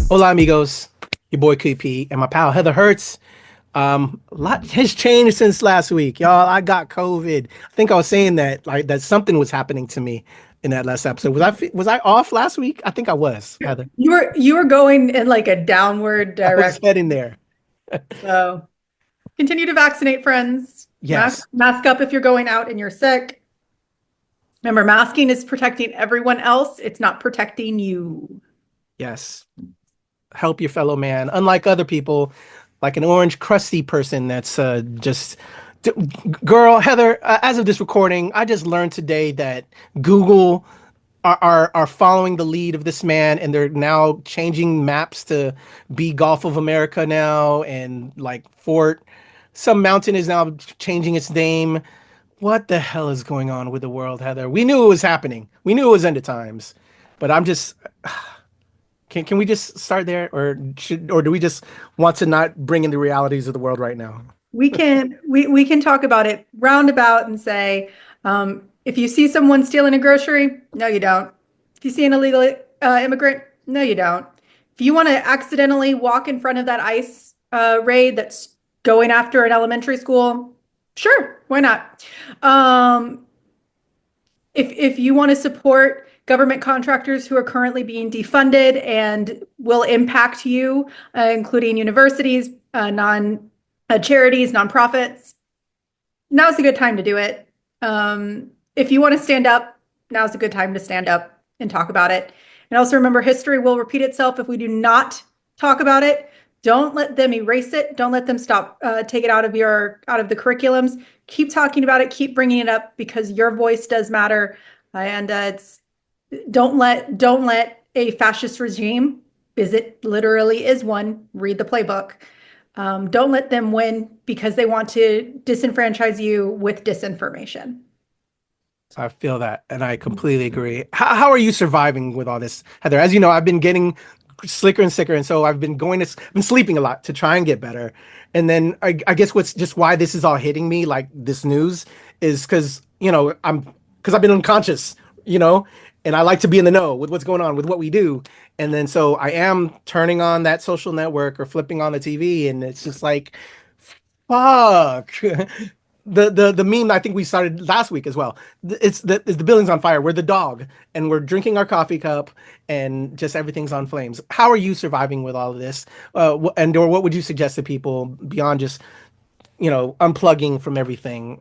Hola, amigos. Your boy KP and my pal Heather Hertz. A lot has changed since last week, y'all. I got COVID. I think I was saying that that something was happening to me in that last episode. Was I off last week? I think I was, Heather. You were going in like a downward I was direction. heading there. So continue to vaccinate, friends. Mask Yes, mask up if you're going out and you're sick. Remember, masking is protecting everyone else. It's not protecting you. yes. Help your fellow man. Unlike other people, like an orange crusty person that's just. D- Girl, Heather, as of this recording, I just learned today that Google are following the lead of this man, and they're now changing maps to be Gulf of America now, and like Fort some mountain is now changing its name. What the hell is going on with the world, Heather? We knew it was happening. We knew it was end of times, but I'm just can we just start there, or do we just want to not bring in the realities of the world right now? We can talk about it roundabout and say, if you see someone stealing a grocery, no, you don't. If you see an illegal immigrant, no, you don't. If you want to accidentally walk in front of that ICE raid that's going after an elementary school, sure, why not? Um, if you want to support government contractors who are currently being defunded and will impact you, including universities, non charities, nonprofits, now's a good time to do it. If you want to stand up, now's a good time to stand up and talk about it. And also remember, history will repeat itself if we do not talk about it. Don't let them erase it. Don't let them stop, take it out of the curriculums. Keep talking about it. Keep bringing it up because your voice does matter. And it's don't let a fascist regime, is it literally is one, read the playbook. Don't let them win because they want to disenfranchise you with disinformation. So I feel that, and I completely agree. How are you surviving with all this, Heather? As you know, I've been getting slicker and sicker, and so I've been been sleeping a lot to try and get better. And then I guess what's just why this is all hitting me, like this news, is because I've been unconscious, you know, and I like to be in the know with what's going on with what we do. And then so I am turning on that social network or flipping on the TV, and it's just like, fuck. The meme I think we started last week as well. It's the building's on fire. We're the dog, and we're drinking our coffee cup, and just everything's on flames. How are you surviving with all of this? And or what would you suggest to people beyond just unplugging from everything?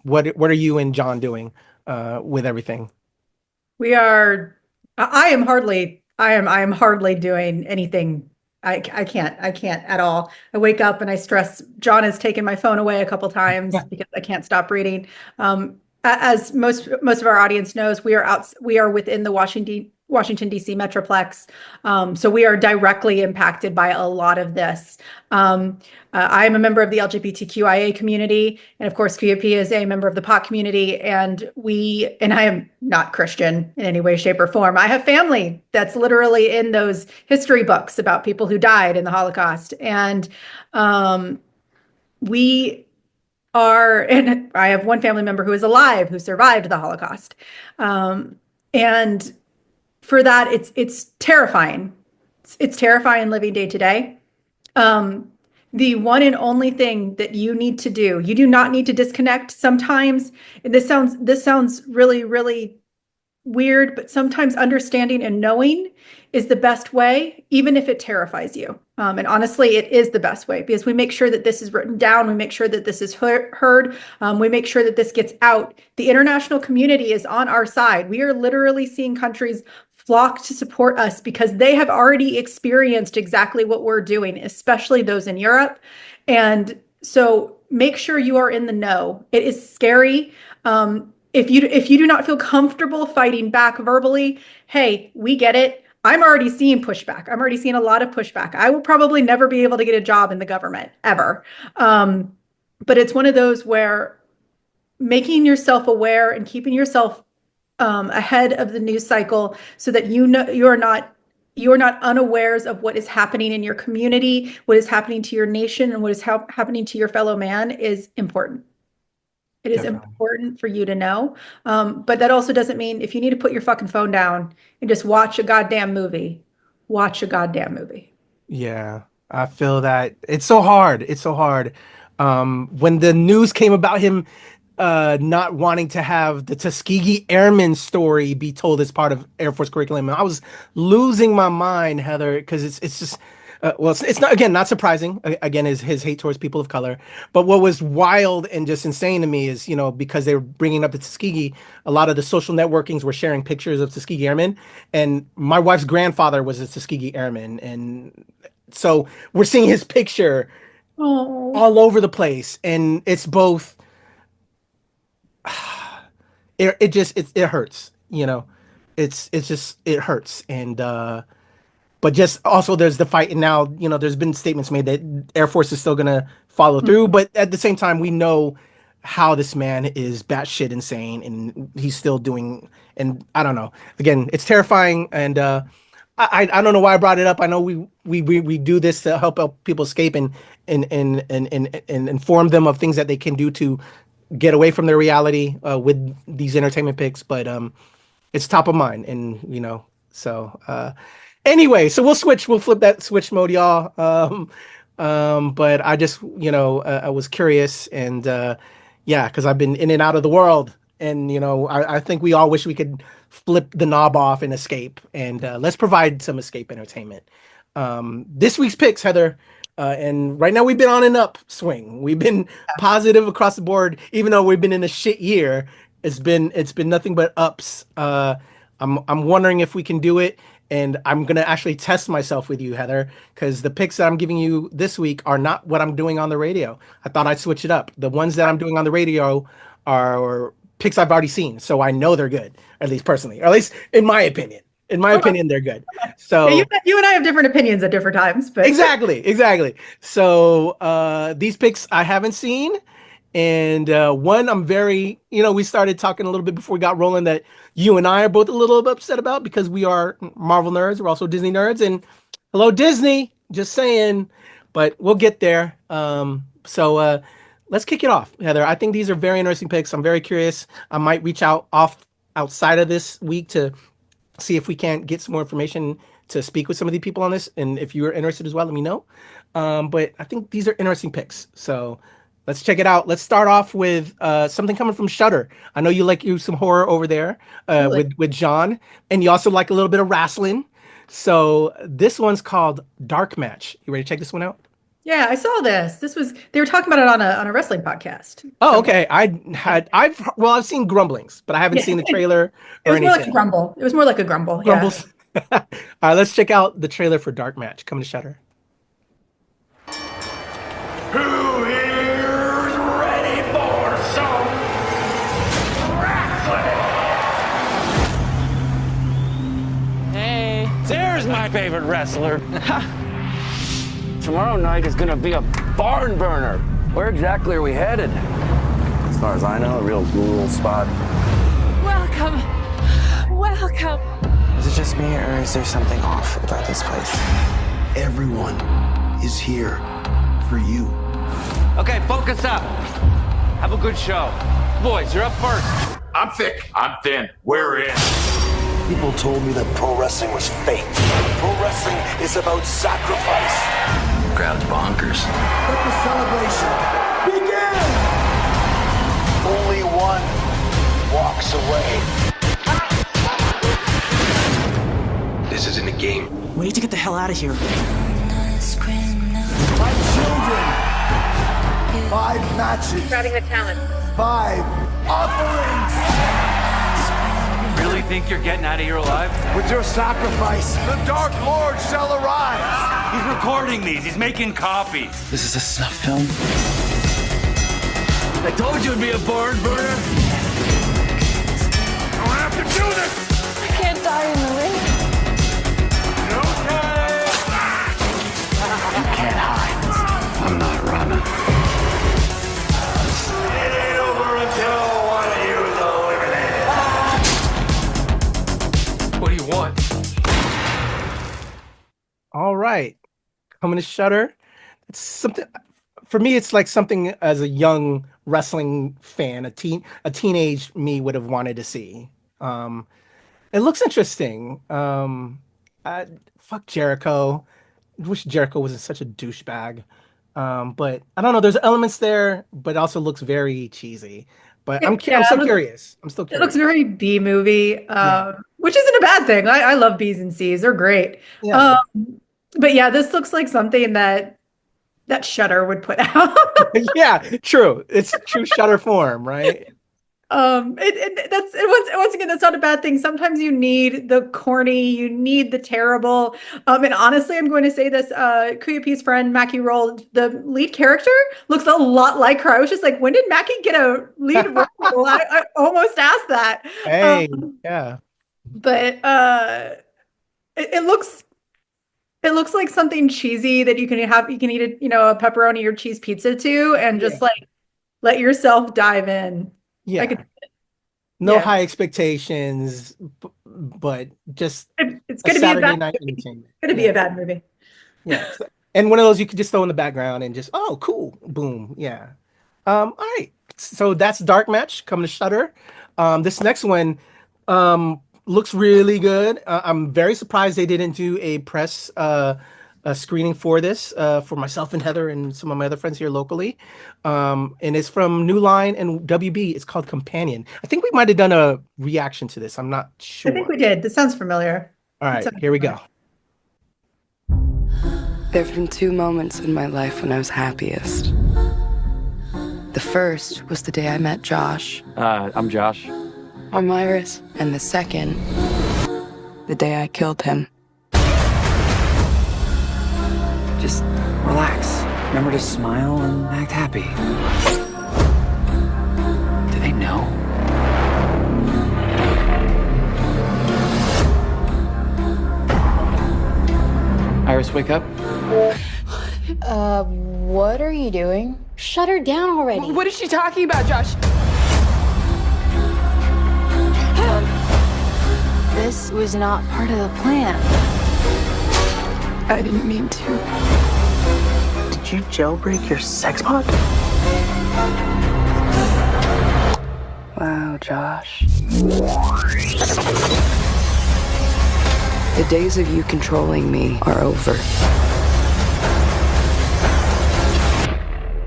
What are you and John doing with everything? We are, I am hardly doing anything. I can't at all. I wake up and I stress. John has taken my phone away a couple times Yeah. because I can't stop reading. As most of our audience knows, we are within the Washington D.C. Metroplex, so we are directly impacted by a lot of this. I am a member of the LGBTQIA community, and of course, QAP is a member of the POC community, and I am not Christian in any way, shape, or form. I have family that's literally in those history books about people who died in the Holocaust, and we and I have one family member who is alive who survived the Holocaust. And for that, it's terrifying. It's terrifying living day to day. Um, the one and only thing that you need to do, you do not need to disconnect. Sometimes, and this sounds really, really weird, but sometimes understanding and knowing is the best way, even if it terrifies you. And honestly, it is the best way because we make sure that this is written down. We make sure that this is heard. We make sure that this gets out. The international community is on our side. We are literally seeing countries flock to support us because they have already experienced exactly what we're doing, especially those in Europe. And so make sure you are in the know. It is scary. If you do not feel comfortable fighting back verbally, hey, we get it. I'm already seeing pushback. I'm already seeing a lot of pushback. I will probably never be able to get a job in the government ever. But it's one of those where making yourself aware and keeping yourself ahead of the news cycle so that you know you're not unawares of what is happening in your community, what is happening to your nation, and what is happening to your fellow man is important. It is Definitely. important for you to know. But that also doesn't mean if you need to put your fucking phone down and just watch a goddamn movie, watch a goddamn movie. Yeah, I feel that it's so hard. It's so hard. When the news came about him not wanting to have the Tuskegee Airmen story be told as part of Air Force curriculum, I was losing my mind, Heather, because it's just well, it's not, again, not surprising. Again, his hate towards people of color. But what was wild and just insane to me is, because they were bringing up the Tuskegee, a lot of the social networkings were sharing pictures of Tuskegee Airmen, and my wife's grandfather was a Tuskegee Airman, and so we're seeing his picture Oh, all over the place, and it's both. It hurts, it's just it hurts, and but just also there's the fight, and now there's been statements made that Air Force is still gonna follow through, but at the same time we know how this man is batshit insane, and he's still doing, and I don't know. Again, it's terrifying, and I don't know why I brought it up. I know we do this to help people escape and inform them of things that they can do to get away from their reality with these entertainment picks, but it's top of mind, and so anyway, so we'll flip that switch mode, y'all. But I just I was curious, and yeah, because I've been in and out of the world, and I think we all wish we could flip the knob off and escape, and let's provide some escape entertainment. This week's picks, Heather, and right now we've been on an upswing. We've been positive across the board, even though we've been in a shit year. It's been nothing but ups. I'm wondering if we can do it, and I'm gonna actually test myself with you, Heather, because the picks that I'm giving you this week are not what I'm doing on the radio. I thought I'd switch it up. The ones that I'm doing on the radio are picks I've already seen, so I know they're good, at least personally, or at least in my opinion. In my opinion, they're good. yeah, So you and I have different opinions at different times, but exactly. So these picks I haven't seen, and one I'm very, we started talking a little bit before we got rolling that you and I are both a little bit upset about because we are Marvel nerds. We're also Disney nerds, and hello Disney, just saying, but we'll get there. So let's kick it off, Heather. I think these are very interesting picks. I'm very curious. I might reach out outside of this week to see if we can't get some more information to speak with some of the people on this. And if you're interested as well, let me know. But I think these are interesting picks. So let's check it out. Let's start off with something coming from Shudder. I know you like some horror over there Absolutely. with John, and you also like a little bit of wrestling. So this one's called Dark Match. You ready to check this one out? Yeah, I saw this. They were talking about it on a wrestling podcast. Oh, So okay. I've seen grumblings, but I haven't yeah, seen the trailer it or was more like a anything. grumble. It was more like a grumble. Yeah. Grumbles. All right, let's check out the trailer for Dark Match coming to Shudder. Who here's ready for some wrestling? Hey, there's my favorite wrestler. Tomorrow night is gonna be a barn burner. Where exactly are we headed? As far as I know, a real rural spot. Welcome. Welcome. Is it just me, or is there something off about this place? Everyone is here for you. Okay, focus up. Have a good show. Boys, you're up first. I'm thick. I'm thin. We're in. People told me that pro wrestling was fake. Pro wrestling is about sacrifice. Crowd's bonkers. Let the celebration begin! Only one walks away. This isn't a game. We need to get the hell out of here. My children! 5 matches. Crowding the talent. 5 offerings. Really think you're getting out of here alive? With your sacrifice, the Dark Lord shall arise. He's recording these. He's making copies. This is a snuff film. I told you it'd be a barn burner. I don't have to do this. I can't die in the ring. Okay. You can't hide. I'm not running. It ain't over until one of you is eliminated. What do you want? All right, coming to Shudder. It's something for me. It's like something as a young wrestling fan, a teenage me would have wanted to see. It looks interesting. Uh, Fuck Jericho. I wish Jericho wasn't such a douchebag. But I don't know. There's elements there, but it also looks very cheesy. But Yeah, I'm still curious. I'm still it looks curious. very B movie, Yeah. which isn't a bad thing. I love B's and C's; they're great. Yeah. Um, but yeah, this looks like something that Shudder would put out. Yeah. True. It's true Shutter form, right? Once again, that's not a bad thing. Sometimes you need the corny, you need the terrible. And honestly, I'm going to say this, Kuyapi's friend, Mackie Roll, the lead character looks a lot like her. I was just like, when did Mackie get a lead role? I almost asked that. Hey. Yeah. But it looks like something cheesy that you can eat a pepperoni or cheese pizza to, and just Yeah. like let yourself dive in. I Yeah. could, No yeah. high expectations, but just It's a going to be a Saturday bad night movie. entertainment. It's going to be a bad movie. Yeah. And one of those you could just throw in the background and just, oh, cool. Boom. Yeah. All right. So that's Dark Match coming to Shutter. This next one looks really good. I'm very surprised they didn't do a press screening for this for myself and Heather and some of my other friends here locally. And it's from New Line and WB. It's called Companion. I think we might have done a reaction to this. I'm not I sure. think we did. This sounds familiar. All right, here we go. There have been two moments in my life when I was happiest. The first was the day I met Josh. I'm Josh. I'm Iris. And the second, the day I killed him. Just relax. Remember to smile and act happy. Do they know? Iris, wake up. What are you doing? Shut her down already. What is she talking about, Josh? This was not part of the plan. I didn't mean to. Did you jailbreak your sex bot? Wow, Josh. The days of you controlling me are over.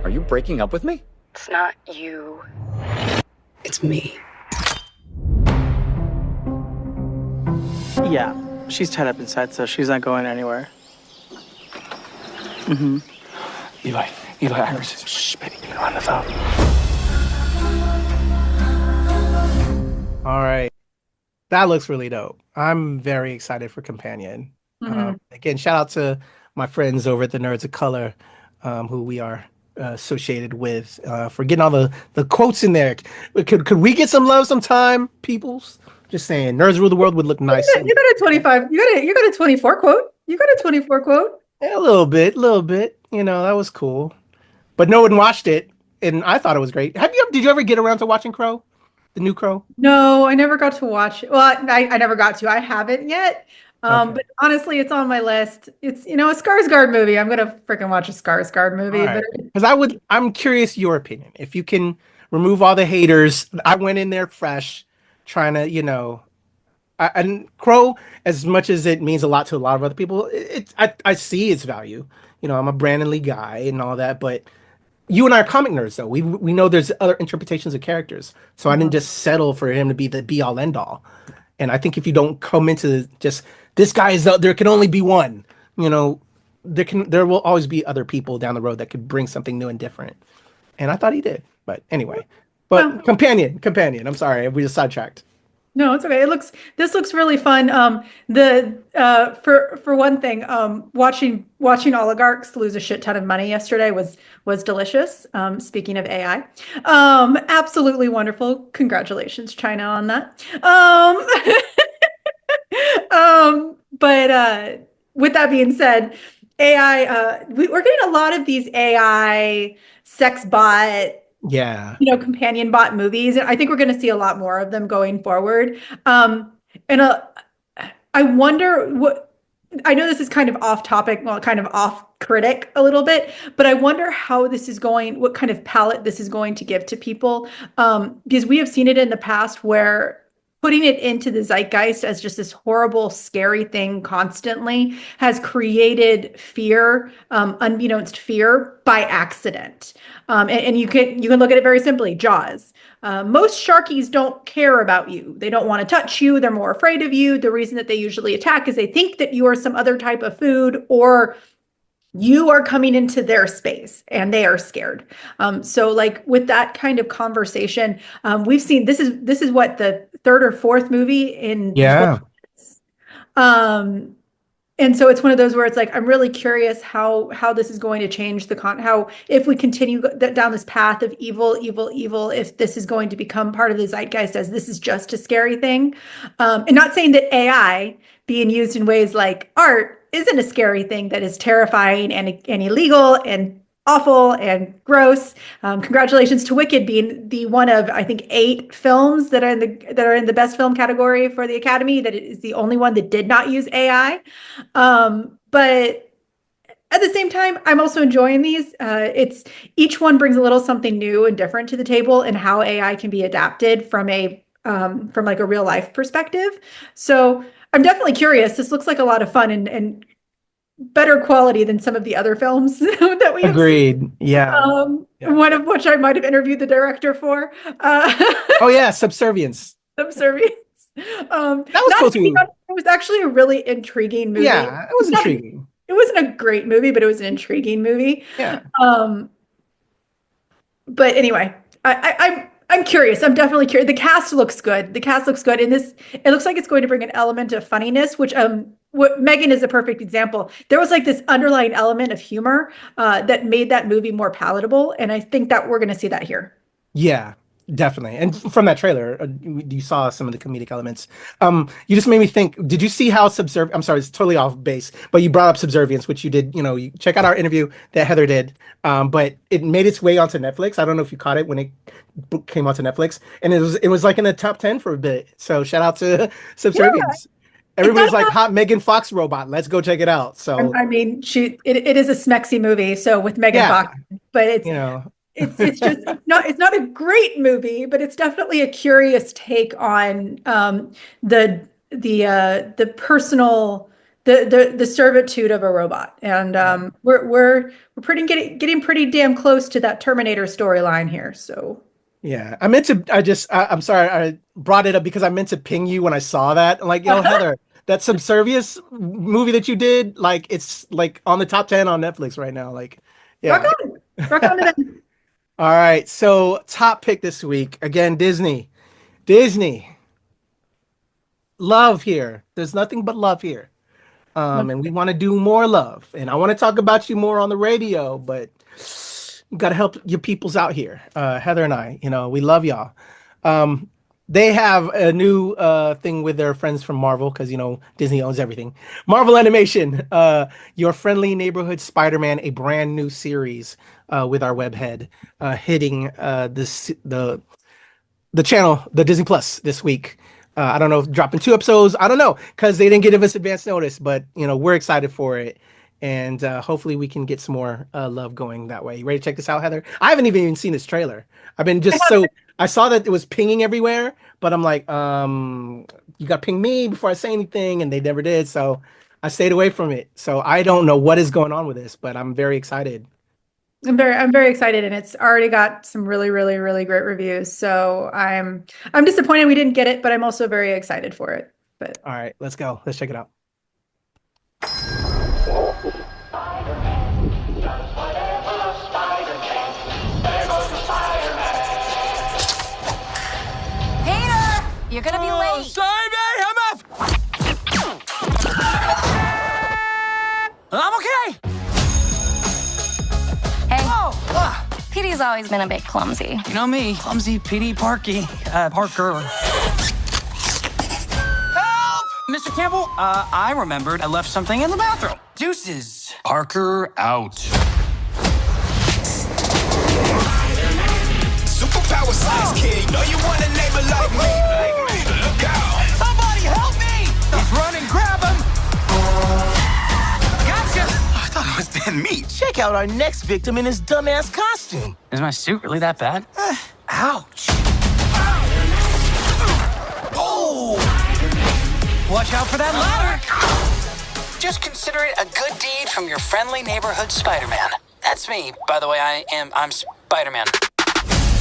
Are you breaking up with me? It's not you. It's me. Yeah, she's tied up inside, so she's not going anywhere. Eli, Iris, shh, baby, you're on the phone. All right. That looks really dope. I'm very excited for Companion. Again, shout out to my friends over at the Nerds of Color, who we are associated with, for getting all the quotes in there. Could we get some love sometime, peoples? Just saying, Nerds Rule the World would look nice. You got a 25. You got a 24 quote. You got a 24 quote. Yeah, a little bit. You know, that was cool. But no one watched it, and I thought it was great. Did you ever get around to watching Crow? The new Crow? No, I never got to watch it. Well, I never got to. I haven't yet. Okay. But honestly, it's on my list. It's, a Skarsgård movie. I'm gonna freaking watch a Skarsgård movie. Right. Because I'm curious your opinion. If you can remove all the haters, I went in there fresh, trying to, and Crow, as much as it means a lot to a lot of other people, I see its value. I'm a Brandon Lee guy and all that, but you and I are comic nerds, though. We know there's other interpretations of characters, so I didn't just settle for him to be the be all end all. And I think if you don't come into just this guy is there can only be one, there will always be other people down the road that could bring something new and different. And I thought he did, but anyway. But companion. I'm sorry, we just sidetracked. No, it's okay. This looks really fun. For one thing, watching oligarchs lose a shit ton of money yesterday was delicious. Speaking of AI, absolutely wonderful. Congratulations, China, on that. But with that being said, AI, we're getting a lot of these AI sex bot, companion bot movies, and I think we're going to see a lot more of them going forward. I wonder I know this is kind of off topic, well, kind of off critic a little bit, but I wonder how this is going, what kind of palette this is going to give to people. Because we have seen it in the past where putting it into the zeitgeist as just this horrible, scary thing constantly has created fear, unbeknownst fear by accident. And you can look at it very simply. Jaws. Most sharkies don't care about you. They don't want to touch you. They're more afraid of you. The reason that they usually attack is they think that you are some other type of food, or you are coming into their space and they are scared. So like with that kind of conversation, we've seen this is what, the third or fourth movie in 12 months. And so it's one of those where it's like, I'm really curious how this is going to change how, if we continue down this path of evil, if this is going to become part of the zeitgeist as this is just a scary thing. And not saying that AI being used in ways like art isn't a scary thing that is terrifying and illegal and awful and gross. Congratulations to Wicked being the one of, I think, 8 films that are in the best film category for the Academy. That is the only one that did not use AI. But at the same time, I'm also enjoying these. Each one brings a little something new and different to the table, and how AI can be adapted from like a real life perspective. So I'm definitely curious. This looks like a lot of fun and better quality than some of the other films that we agreed have yeah. One of which I might have interviewed the director for. Oh yeah, Subservience. That was cool too. It was actually a really intriguing movie. Yeah, it was intriguing. It wasn't a great movie, but it was an intriguing movie. Yeah. But anyway, I'm curious. I'm definitely curious. The cast looks good. And it looks like it's going to bring an element of funniness, which Megan is a perfect example. There was like this underlying element of humor that made that movie more palatable, and I think that we're going to see that here. Yeah, definitely. And from that trailer, you saw some of the comedic elements. You just made me think. Did you see how I'm sorry, it's totally off base, but you brought up Subservience, which you did. You check out our interview that Heather did. But it made its way onto Netflix. I don't know if you caught it when it came onto Netflix, and it was like in the top 10 for a bit. So shout out to Subservience. Yeah. Everybody's like, hot Megan Fox robot. Let's go check it out. So I mean, it is a smexy movie. So with Megan Fox, but it's it's just it's not a great movie, but it's definitely a curious take on the personal the servitude of a robot, and we're getting pretty damn close to that Terminator storyline here. So. Yeah, I'm sorry, I brought it up because I meant to ping you when I saw that. I'm like, yo, Heather, that Subservience movie that you did, like, it's like on the top 10 on Netflix right now. Like, yeah. Rock on to them. All right, so top pick this week. Again, Disney. Love here. There's nothing but love here. And we want to do more love. And I want to talk about you more on the radio, but you got to help your peoples out here. Heather and I, we love y'all. They have a new thing with their friends from Marvel, because, Disney owns everything. Marvel Animation, Your Friendly Neighborhood Spider-Man, a brand new series with our web head hitting the channel, the Disney Plus this week. I don't know if dropping 2 episodes. I don't know, because they didn't give us advance notice, but, we're excited for it. And hopefully we can get some more love going that way. You ready to check this out, Heather? I haven't even seen this trailer. I've been I saw that it was pinging everywhere, but I'm like, you got to ping me before I say anything, and they never did. So I stayed away from it. So I don't know what is going on with this, but I'm very excited. I'm very excited, and it's already got some really, really, really great reviews. So I'm disappointed we didn't get it, but I'm also very excited for it. But all right, let's go. Let's check it out. You're gonna be late. Sorry, babe, I'm up. I'm okay. Hey. Oh. Petey's always been a bit clumsy. You know me, clumsy, Petey, Parker. Help! Mr. Campbell, I remembered I left something in the bathroom. Deuces. Parker out. Superpower size kid, know you want a neighbor like me. Look out. Somebody help me! He's running, grab him! Gotcha! I thought it was dead meat. Check out our next victim in his dumbass costume. Is my suit really that bad? Ouch. Oh! Watch out for that ladder. Just consider it a good deed from your friendly neighborhood Spider-Man. That's me, by the way. I'm Spider-Man.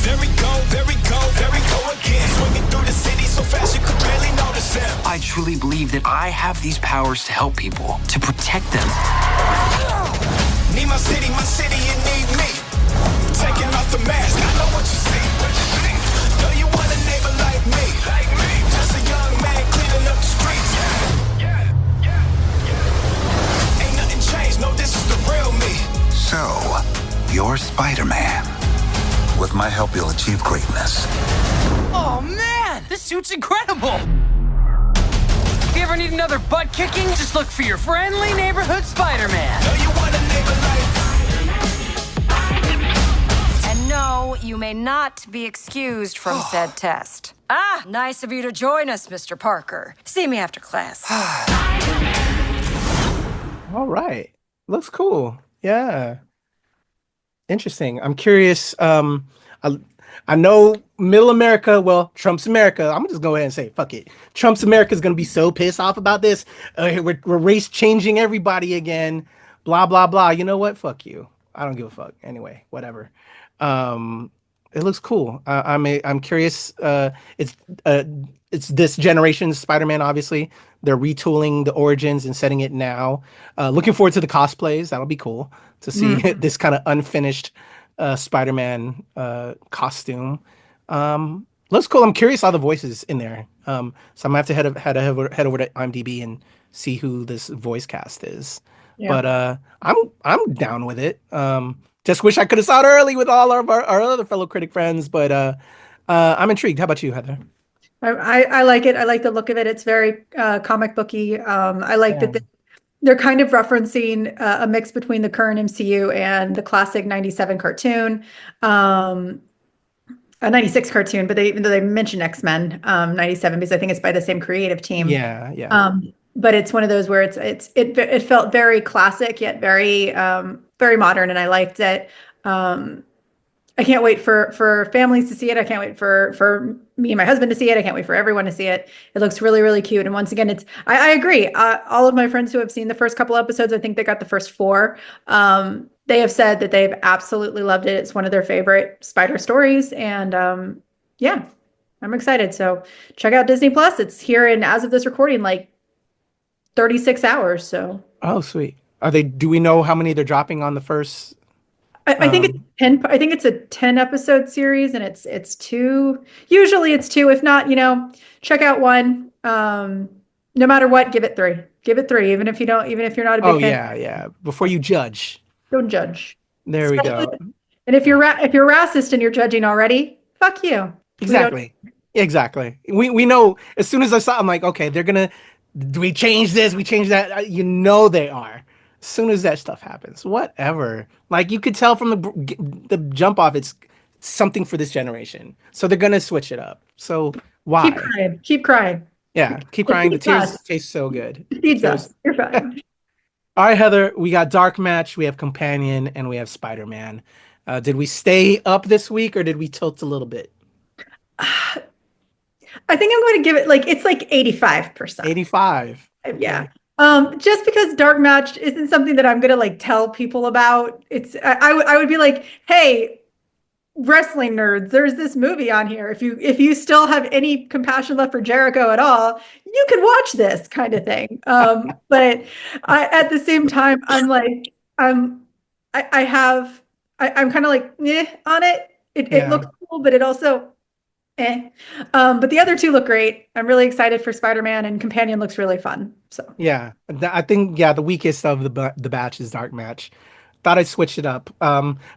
There we go, there we go, there we go again. Swinging through the city so fast you could barely notice him. I truly believe that I have these powers to help people, to protect them. Need my city, you need me. Taking off the mask, I know what you see. Know you want a neighbor like me. Just a young man cleaning up the streets. Ain't nothing changed, no, this is the real me. So, you're Spider-Man. With my help, you'll achieve greatness. Oh man, this suit's incredible. If you ever need another butt kicking, just look for your friendly neighborhood Spider-Man. Know you want a neighbor like And no, you may not be excused from said test. Ah, nice of you to join us, Mr. Parker. See me after class. All right. Looks cool. Yeah. Interesting. I'm curious. I know Middle America, well, Trump's America. I'm just go ahead and say, fuck it. Trump's America is going to be so pissed off about this. We're race changing everybody again. Blah, blah, blah. You know what? Fuck you. I don't give a fuck. Anyway, whatever. It looks cool. I'm curious. It's this generation's Spider-Man, obviously. They're retooling the origins and setting it now. Looking forward to the cosplays. That'll be cool to see this kind of unfinished Spider-Man costume. Looks cool. I'm curious all the voices in there. So I'm gonna have to head over to IMDb and see who this voice cast is. Yeah. But I'm down with it. Just wish I could have saw it early with all of our other fellow critic friends. But I'm intrigued. How about you, Heather? I like it. I like the look of it. It's very comic booky. I like that they're kind of referencing a mix between the current MCU and the classic 97 cartoon, a 96 cartoon, but they mention X-Men 97 because I think it's by the same creative team. Yeah. But it's one of those where it felt very classic yet very very modern, and I liked it. I can't wait for families to see it. I can't wait for me and my husband to see it. I can't wait for everyone to see it. It looks really, really cute. And once again, I agree. All of my friends who have seen the first couple episodes, I think they got the first 4. They have said that they've absolutely loved it. It's one of their favorite Spider stories. And yeah, I'm excited. So check out Disney Plus. It's here in, as of this recording, like 36 hours. So. Oh, sweet. Do we know how many they're dropping on the first? I think it's 10. I think it's a 10 episode series, and it's 2. Usually it's 2. If not, check out 1. No matter what, give it 3. Give it 3, even if you're not a big fan. Oh yeah. Before you judge. Don't judge. There we go. And if you're racist and you're judging already, fuck you. Exactly. We know. As soon as I saw, I'm like, okay, they're gonna. Do we change this? We change that. They are. As soon as that stuff happens, whatever. Like you could tell from the jump off, it's something for this generation. So they're gonna switch it up. So why? Keep crying. Yeah, keep crying. The tears taste so good. It feeds us. You're fine. All right, Heather. We got Dark Match, we have Companion, and we have Spider-Man. Did we stay up this week, or did we tilt a little bit? I think I'm going to give it it's like 85%. 85. Yeah. Okay. Just because Dark Match isn't something that I'm gonna tell people about. I would be like, hey, wrestling nerds, there's this movie on here. If you still have any compassion left for Jericho at all, you could watch this kind of thing. But at the same time, I'm kind of on it. It looks cool, but it also but the other 2 look great. I'm really excited for Spider-Man, and Companion looks really fun. So yeah, I think the weakest of the batch is Dark Match. Thought I'd switch it up.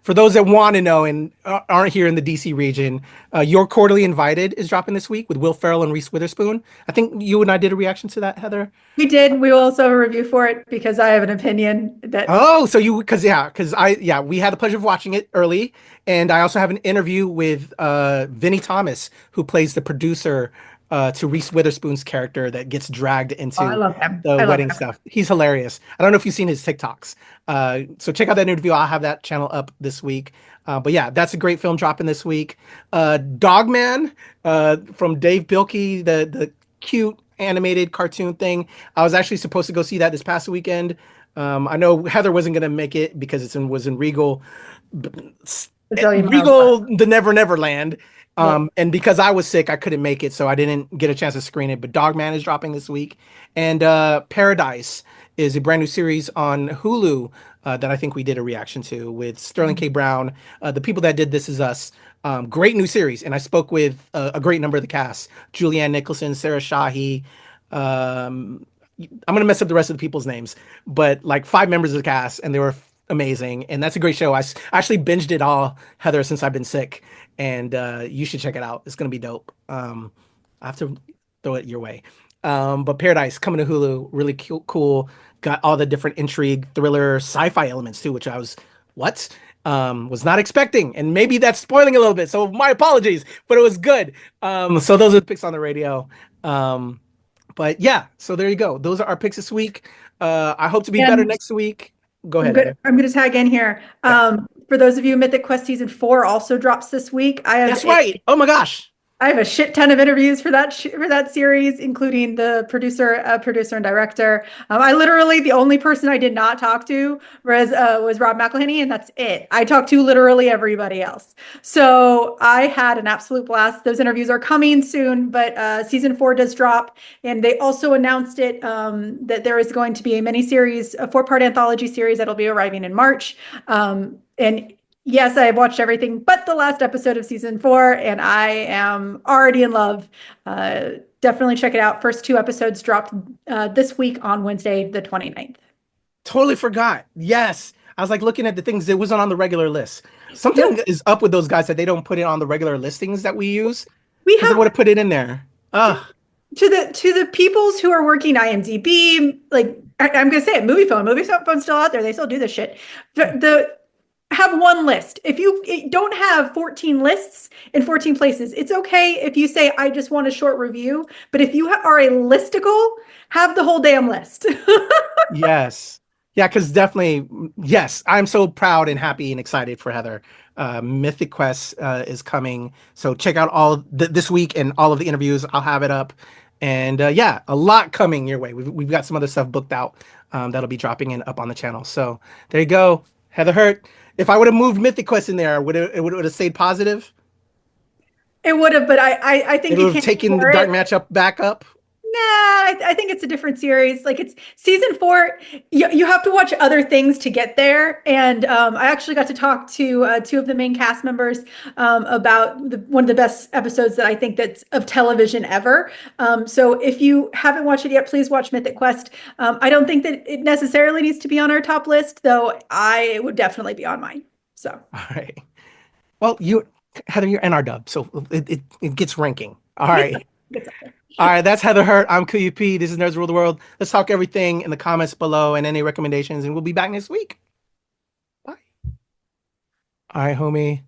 For those that want to know and aren't here in the DC region, You're Cordially Invited is dropping this week with Will Ferrell and Reese Witherspoon. I think you and I did a reaction to that, Heather. We did. We will also have a review for it because I have an opinion that. Oh, so we had the pleasure of watching it early, and I also have an interview with Vinnie Thomas, who plays the producer to Reese Witherspoon's character that gets dragged into the wedding stuff. He's hilarious. I don't know if you've seen his TikToks. So check out that interview. I'll have that channel up this week. But yeah, that's a great film dropping this week. Dogman from Dave Bilkey, the cute animated cartoon thing. I was actually supposed to go see that this past weekend. I know Heather wasn't going to make it because was in Regal. Regal, the Never Never Land. And because I was sick, I couldn't make it, so I didn't get a chance to screen it. But Dogman is dropping this week, and Paradise is a brand new series on Hulu that I think we did a reaction to with Sterling K. Brown. The people that did This Is Us. Great new series, and I spoke with a great number of the cast: Julianne Nicholson, Sarah Shahi. I'm gonna mess up the rest of the people's names, but like 5 members of the cast, and they were amazing. And that's a great show. I actually binged it all, Heather, since I've been sick, and you should check it out. It's gonna be dope. I have to throw it your way. But Paradise coming to Hulu, really cool. Got all the different intrigue, thriller, sci-fi elements too, which I was was not expecting, and maybe that's spoiling a little bit. So my apologies, but it was good. So those are the picks on the radio. But yeah, so there you go. Those are our picks this week. I hope to be better next week. Go ahead. I'm going to tag in here. For those of you, Mythic Quest Season 4 also drops this week. That's right. Oh my gosh. I have a shit ton of interviews for that series, including the producer and director. I literally, the only person I did not talk to was Rob McElhenney, and that's it. I talked to literally everybody else. So I had an absolute blast. Those interviews are coming soon, but Season 4 does drop, and they also announced it that there is going to be a miniseries, a 4-part anthology series that'll be arriving in March. And yes, I have watched everything but the last episode of Season 4, and I am already in love. Definitely check it out. First 2 episodes dropped this week on Wednesday, the 29th. Totally forgot. Yes. I was like looking at the things that wasn't on the regular list. Something is up with those guys that they don't put it on the regular listings that we use. They would have put it in there. To the peoples who are working IMDb, like I'm gonna say it, Movie Phone's still out there. They still do this shit. Have one list. If you don't have 14 lists in 14 places, it's okay if you say, I just want a short review. But if you are a listicle, have the whole damn list. Yes. Yeah, because definitely, yes, I'm so proud and happy and excited for Heather. Mythic Quest is coming. So check out all this week and all of the interviews. I'll have it up. And yeah, a lot coming your way. We've got some other stuff booked out that'll be dropping in up on the channel. So there you go. Heather Hurt. If I would have moved Mythic Quest in there, would it have stayed positive? It would have, but I think it would have taken the dark matchup back up. Nah, I think it's a different series. Like it's Season 4. You have to watch other things to get there. And I actually got to talk to 2 of the main cast members about one of the best episodes that I think that's of television ever. So if you haven't watched it yet, please watch Mythic Quest. I don't think that it necessarily needs to be on our top list, though it would definitely be on mine. So. All right. Well, Heather, you're NRW, so it gets ranking. All right. All right, that's Heather Hurt. I'm KUP. This is Nerds Rule the World. Let's talk everything in the comments below and any recommendations, and we'll be back next week. Bye. All right, homie.